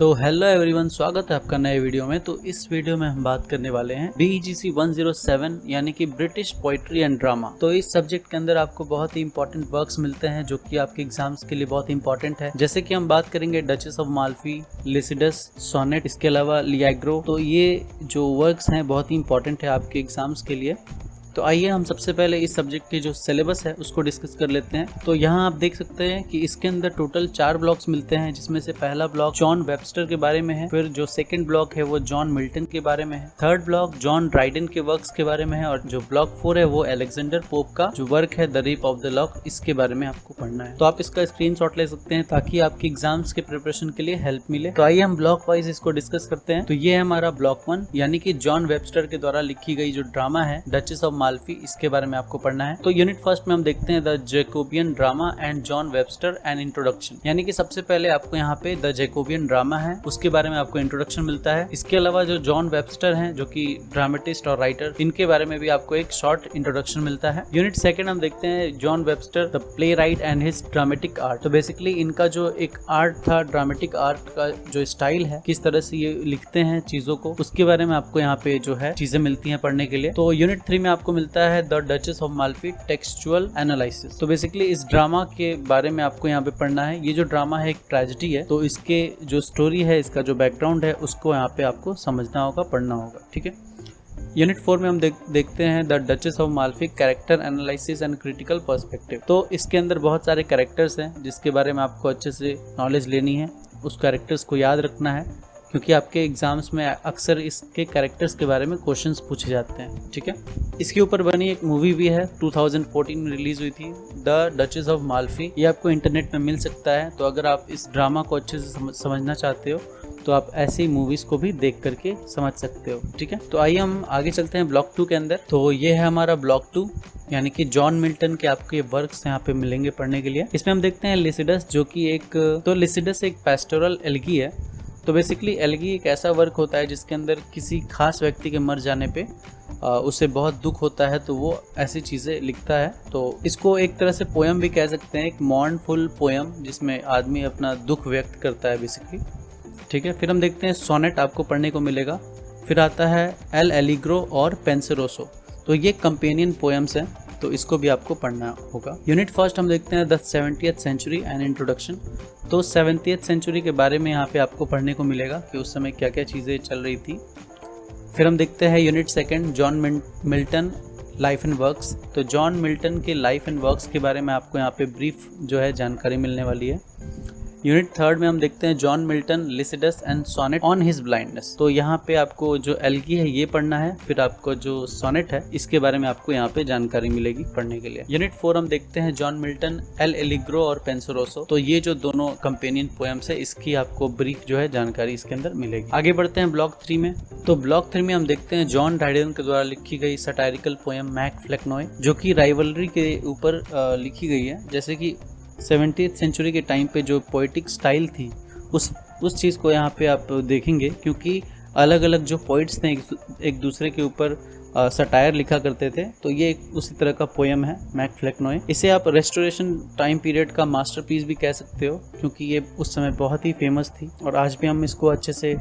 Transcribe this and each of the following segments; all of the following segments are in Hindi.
तो हेलो एवरीवन, स्वागत है आपका नए वीडियो में। तो इस वीडियो में हम बात करने वाले हैं BEGC 107 यानी कि ब्रिटिश पोइट्री एंड ड्रामा। तो इस सब्जेक्ट के अंदर आपको बहुत ही इंपॉर्टेंट वर्क्स मिलते हैं जो कि आपके एग्जाम्स के लिए बहुत इंपॉर्टेंट है। जैसे कि हम बात करेंगे Duchess of Malfi, Lycidas, sonnet, इसके अलावा लिएग्रो। तो ये जो वर्क्स हैं बहुत ही इंपॉर्टेंट है आपके एग्जाम्स के लिए। तो आइए हम सबसे पहले इस सब्जेक्ट के जो सिलेबस है उसको डिस्कस कर लेते हैं। तो यहाँ आप देख सकते हैं कि इसके अंदर टोटल 4 ब्लॉक्स मिलते हैं, जिसमें से पहला ब्लॉक जॉन वेबस्टर के बारे में है, फिर जो सेकंड ब्लॉक है वो जॉन मिल्टन के बारे में है, थर्ड ब्लॉक जॉन ड्राइडन के वर्क्स के बारे में है, और जो ब्लॉक 4 है वो अलेक्जेंडर पोप का जो वर्क है the rape of the lock, इसके बारे में आपको पढ़ना है। तो आप इसका स्क्रीनशॉट ले सकते हैं ताकि आपकी एग्जाम्स के प्रिपरेशन के लिए हेल्प मिले। तो आइए हम ब्लॉक वाइज इसको डिस्कस करते हैं। तो ये है हमारा ब्लॉक 1 यानी कि जॉन वेबस्टर के द्वारा लिखी गई जो ड्रामा है डचेस ऑफ माल्फी, इसके बारे में आपको पढ़ना है। तो यूनिट फर्स्ट में हम देखते हैं the Jacobean drama and John Webster and introduction, यानी कि सबसे पहले आपको यहाँ पे द जैकोबियन ड्रामा है उसके बारे में आपको इंट्रोडक्शन मिलता है। इसके अलावा जो जॉन वेबस्टर हैं जो कि ड्रामेटिस्ट और राइटर, इनके बारे में भी आपको एक शॉर्ट इंट्रोडक्शन मिलता है। यूनिट सेकंड हम देखते हैं John Webster the play right and his dramatic art. तो बेसिकली इनका जो एक आर्ट था, ड्रामेटिक आर्ट का जो स्टाइल है, किस तरह से ये लिखते हैं चीजों को, उसके बारे में आपको यहाँ पे जो है चीजें मिलती हैं पढ़ने के लिए। तो यूनिट 3 में आपको मिलता है the duchess of Malfi textual analysis. तो बेसिकली इस ड्रामा के बारे में आपको यहाँ पे पढ़ना है। ये जो ड्रामा है एक ट्रेजेडी है, तो इसके जो स्टोरी है, इसका जो बैकग्राउंड है, उसको यहाँ पे आपको समझना होगा, पढ़ना होगा, ठीक है। यूनिट 4 में हम देखते हैं the duchess of Malfi character analysis and critical perspective. तो इसके अंदर बहुत सारे कैरेक्टर्स हैं जिसके बारे में आपको अच्छे से नॉलेज लेनी है, उस कैरेक्टर्स को याद रखना है, क्योंकि आपके एग्जाम्स में अक्सर इसके कैरेक्टर्स के बारे में क्वेश्चंस पूछे जाते हैं, ठीक है। इसके ऊपर बनी एक मूवी भी है, 2014 में रिलीज हुई थी, द डचेस ऑफ माल्फी। ये आपको इंटरनेट में मिल सकता है। तो अगर आप इस ड्रामा को अच्छे से समझना चाहते हो तो आप ऐसी मूवीज को भी देख करके समझ सकते हो, ठीक है। तो आइए हम आगे चलते हैं ब्लॉक 2 के अंदर। तो ये है हमारा ब्लॉक 2 यानी कि जॉन मिल्टन के आपको ये वर्क्स यहाँ पे मिलेंगे पढ़ने के लिए। इसमें हम देखते हैं लिसिडस, जो कि लिसिडस एक पेस्टोरल एल्गी है। तो बेसिकली एल्गी एक ऐसा वर्क होता है जिसके अंदर किसी खास व्यक्ति के मर जाने पे उसे बहुत दुख होता है, तो वो ऐसी चीज़ें लिखता है। तो इसको एक तरह से पोयम भी कह सकते हैं, एक मॉर्नफुल पोयम जिसमें आदमी अपना दुख व्यक्त करता है बेसिकली, ठीक है। फिर हम देखते हैं सोनेट आपको पढ़ने को मिलेगा। फिर आता है एल एलिग्रो और पेंसेरोसो। तो ये कंपेनियन पोएम्स हैं, तो इसको भी आपको पढ़ना होगा। यूनिट फर्स्ट हम देखते हैं the 70th century and introduction. तो 70th सेंचुरी के बारे में यहाँ पे आपको पढ़ने को मिलेगा कि उस समय क्या क्या चीज़ें चल रही थी। फिर हम देखते हैं unit second John Milton life and works. तो जॉन मिल्टन के लाइफ एंड वर्क्स के बारे में आपको यहाँ पे ब्रीफ जो है जानकारी मिलने वाली है। यूनिट थर्ड में हम देखते हैं John Milton Lycidas and sonnet on his blindness. तो यहाँ पे आपको जो एल्गी है ये पढ़ना है। फिर आपको जो सोनेट है इसके बारे में आपको यहाँ पे जानकारी मिलेगी पढ़ने के लिए। यूनिट 4 हम देखते हैं जॉन मिल्टन एल एलिग्रो और पेंसेरोसो। तो ये जो दोनों कंपेनियन पोएम्स है, इसकी आपको ब्रीफ जो है जानकारी इसके अंदर मिलेगी। आगे बढ़ते हैं ब्लॉक 3 में। तो ब्लॉक 3 में हम देखते हैं जॉन ड्राइडन के द्वारा लिखी गई सटायरिकल पोएम मैक फ्लेक्नॉय, जो कि राइवलरी के ऊपर लिखी गई है। जैसे कि 70th सेंचुरी के टाइम पे जो पोइटिक स्टाइल थी उस चीज़ को यहाँ पे आप देखेंगे, क्योंकि अलग अलग जो पोइट्स थे एक दूसरे के ऊपर सटायर लिखा करते थे। तो ये उसी तरह का पोएम है मैक फ्लेक्नॉय। इसे आप रेस्टोरेशन टाइम पीरियड का मास्टरपीस भी कह सकते हो, क्योंकि ये उस समय बहुत ही फेमस थी और आज भी हम इसको अच्छे से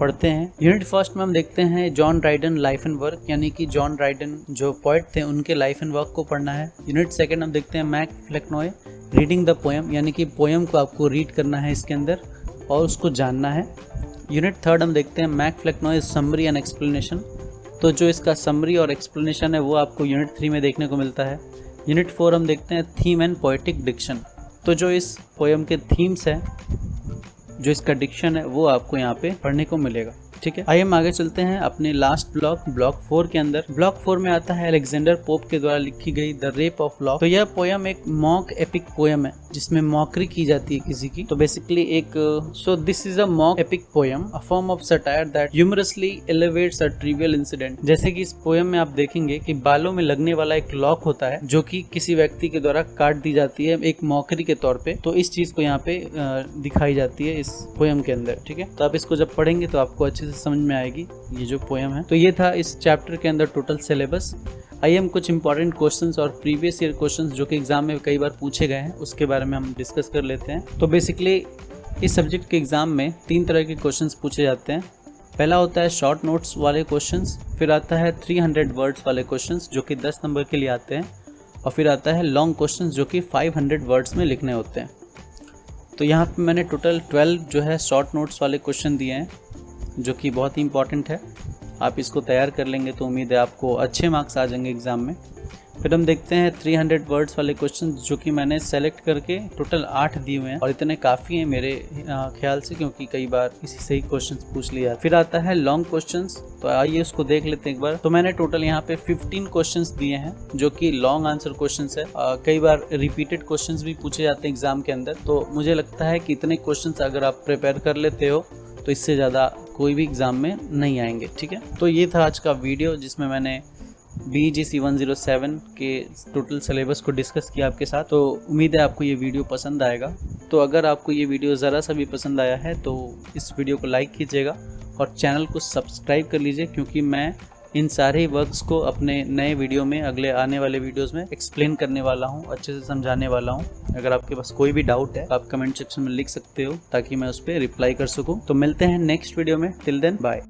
पढ़ते हैं। यूनिट फर्स्ट में हम देखते हैं John Dryden life and work, यानी कि जॉन ड्राइडन जो पोएट थे उनके लाइफ एंड वर्क को पढ़ना है। यूनिट सेकंड हम देखते हैं मैक फ्लेक्नॉय रीडिंग द पोएम, यानी कि पोएम को आपको रीड करना है इसके अंदर और उसको जानना है। यूनिट थर्ड हम देखते हैं मैक फ्लेक्नॉय समरी एंड एक्सप्लेनेशन। तो जो इसका समरी और एक्सप्लेनेशन है वो आपको यूनिट 3 में देखने को मिलता है। यूनिट 4 हम देखते हैं थीम एंड पोएटिक डिक्शन। तो जो इस पोएम के थीम्स है, जो इसका डिक्शन है, वो आपको यहाँ पे पढ़ने को मिलेगा, ठीक है। आइए हम आगे चलते हैं अपने लास्ट ब्लॉक 4 के अंदर। ब्लॉक 4 में आता है अलेक्जेंडर पोप के द्वारा लिखी गई द रेप ऑफ लॉक। तो यह पोयम एक मॉक एपिक पोयम है जिसमें मॉकरी की जाती है किसी की। तो basically so this is a mock epic poem, a form of satire that humorously elevates a trivial incident. जैसे कि इस पोयम में आप देखेंगे कि बालों में लगने वाला एक लॉक होता है जो कि किसी व्यक्ति के द्वारा काट दी जाती है एक मॉकरी के तौर पे। तो इस चीज को यहाँ पे दिखाई जाती है इस पोयम के अंदर, ठीक है। तो आप इसको जब पढ़ेंगे तो आपको अच्छे से समझ में आएगी ये जो पोयम है। तो ये था इस चैप्टर के अंदर टोटल सिलेबस। आइए हम कुछ इंपॉर्टेंट क्वेश्चंस और प्रीवियस ईयर क्वेश्चंस जो कि एग्जाम में कई बार पूछे गए हैं उसके बारे में हम डिस्कस कर लेते हैं। तो बेसिकली इस सब्जेक्ट के एग्ज़ाम में 3 तरह के क्वेश्चंस पूछे जाते हैं। पहला होता है शॉर्ट नोट्स वाले क्वेश्चंस, फिर आता है 300 वर्ड्स वाले क्वेश्चंस जो कि 10 नंबर के लिए आते हैं, और फिर आता है लॉन्ग क्वेश्चंस जो कि 500 वर्ड्स में लिखने होते हैं। तो यहाँ पे मैंने टोटल 12 जो है शॉर्ट नोट्स वाले क्वेश्चन दिए हैं जो कि बहुत ही इंपॉर्टेंट है। आप इसको तैयार कर लेंगे तो उम्मीद है आपको अच्छे मार्क्स आ जाएंगे एग्ज़ाम में। फिर हम देखते हैं 300 वर्ड्स वाले क्वेश्चन जो कि मैंने सेलेक्ट करके टोटल 8 दिए हुए हैं, और इतने काफ़ी हैं मेरे ख्याल से, क्योंकि कई बार इसी से ही क्वेश्चन पूछ लिया। फिर आता है लॉन्ग क्वेश्चंस, तो आइए उसको देख लेते हैं एक बार। तो मैंने टोटल यहाँ पे 15 क्वेश्चंस दिए हैं जो कि लॉन्ग आंसर क्वेश्चंस है। कई बार रिपीटेड क्वेश्चंस भी पूछे जाते हैं एग्जाम के अंदर, तो मुझे लगता है कि इतने क्वेश्चंस अगर आप प्रिपेयर कर लेते हो तो इससे ज़्यादा कोई भी एग्ज़ाम में नहीं आएंगे। ठीक है, तो ये था आज का वीडियो जिसमें मैंने BEGC 107 के टोटल सिलेबस को डिस्कस किया आपके साथ। तो उम्मीद है आपको ये वीडियो पसंद आएगा। तो अगर आपको ये वीडियो ज़रा सा भी पसंद आया है तो इस वीडियो को लाइक कीजिएगा और चैनल को सब्सक्राइब कर लीजिए, क्योंकि मैं इन सारे वर्क्स को अपने नए वीडियो में, अगले आने वाले वीडियोस में एक्सप्लेन करने वाला हूँ, अच्छे से समझाने वाला हूँ। अगर आपके पास कोई भी डाउट है आप कमेंट सेक्शन में लिख सकते हो ताकि मैं उस पर रिप्लाई कर सकूँ। तो मिलते हैं नेक्स्ट वीडियो में। Till then bye.